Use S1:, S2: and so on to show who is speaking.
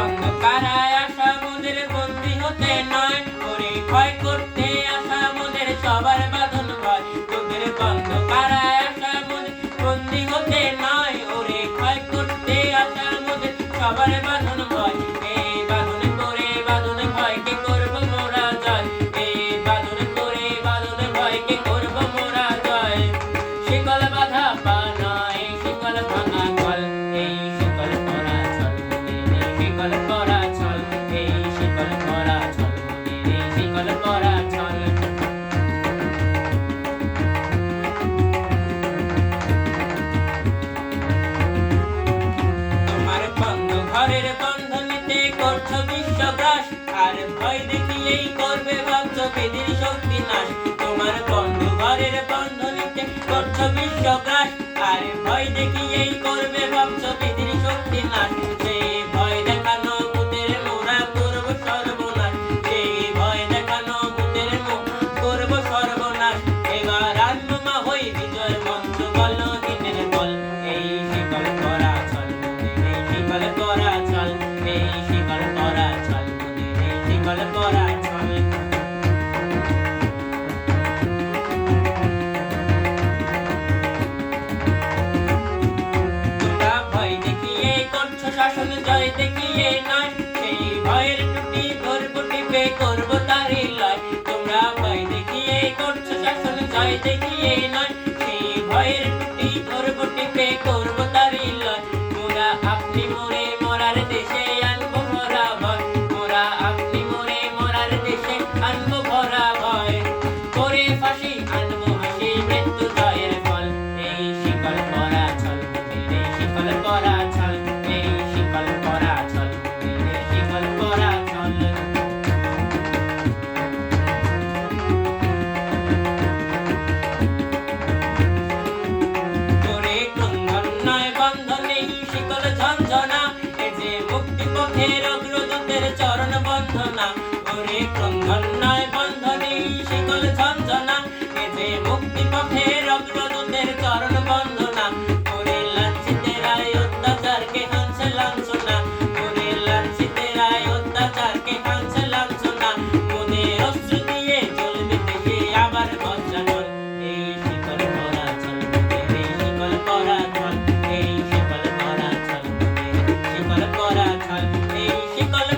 S1: অন্ধকারায় আসা মোদের বন্দী হতে নয়, ওরে ক্ষয় করতে আসা মোদের সবার বাঁধন ভয়। তোদের অন্ধকারায় আসা মোদের বন্দী হতে নয়, ওরে ক্ষয় করতে আসা মোদের সবার বাঁধন ভয়। এই বাঁধন করে বাঁধন ভয়কে করব মোরা জয়, এই বাঁধন করে বাঁধন ভয়কে করব মোরা জয়। শিকল বাঁধা পা নয়, শিকল ভাঙা গল, এই শিকল পরা চল মোদের, এই শিকল পরা চল, এই শিকল পরা চল মোদের, এই শিকল পরা চল। তোমার বন্ধ ঘরের বন্ধনীতে করছো বিশ্বগ্রাস, আর ভয় দেখিয়েই করবে ভাবছো বেদির শক্তি নাশ। তোমার বন্ধ ঘরের বন্ধনীতে করছো বিশ্বগ্রাস, আর ভয় দেখিয়েই করবে ভাবছো বেদির শক্তি নাশ। সেই ভয় দেখানো ভূতের মোরা করব সর্বনাশ, সেই ভয় দেখানো ভূতের মোরা করব সর্বনাশ। এবার আত্মমা হই বিজয় মন্ত্র বল দিনের বল, এই শিকল পরা চল মোদের, এই শিকল পরা চল, এই শিকল পরা চল মোদের, এই শিকল পরা চল। তোমরা ভয় দেখিয়ে করছো শাসন, জয় দেখিয়ে নয়, সেই ভয়ের টুটি ধরবো টিপে করবো তারই লয়। তোমরা ভয় দেখিয়ে করছো শাসন, জয় দেখিয়ে নয়, সেই ভয়ের টুটি ধরবো টিপে করবো তারই লয়। মোরা আপনি মোরে মরার দেশে আনবো ভরা ভয়, মোরা আপনি মোরে মরার দেশে আনবো ভরা ভয়। করে ফাঁসি আনবো হাসি মৃত্যু জয়ের ফল, এই শিকল পরা চল মোদের, এই শিকল পরা চল, এই শিকল পরা চল মোদের, এই শিকল পরা চল। তোরে ক্রন্দন নয় বন্ধন নেই শিকল ঝঞ্ঝনা, এ যে মুক্তি পথের অগ্রদূতের চরণ বন্ধনা। ওরে ক্রন্দন নয় বন্ধন নেই শিকল ঝঞ্ঝনা, এ যে মুক্তি পথের অগ্রদূতের চরণ বন্ধনা। ওরে লাঞ্ছিতেরাই অত্যাচারকে হানছে লাঞ্ছনা, ওরে লাঞ্ছিতেরাই অত্যাচারকে হানছে লাঞ্ছনা। মোদের অস্ত্র দিয়ে চলবে দেশে আবার বজ্রা জল, এই শিকল পরা চল মোদের, এই শিকল পরা চল, এই শিকল পরা চল মোদের, শিকল পরা চল, এই শিকল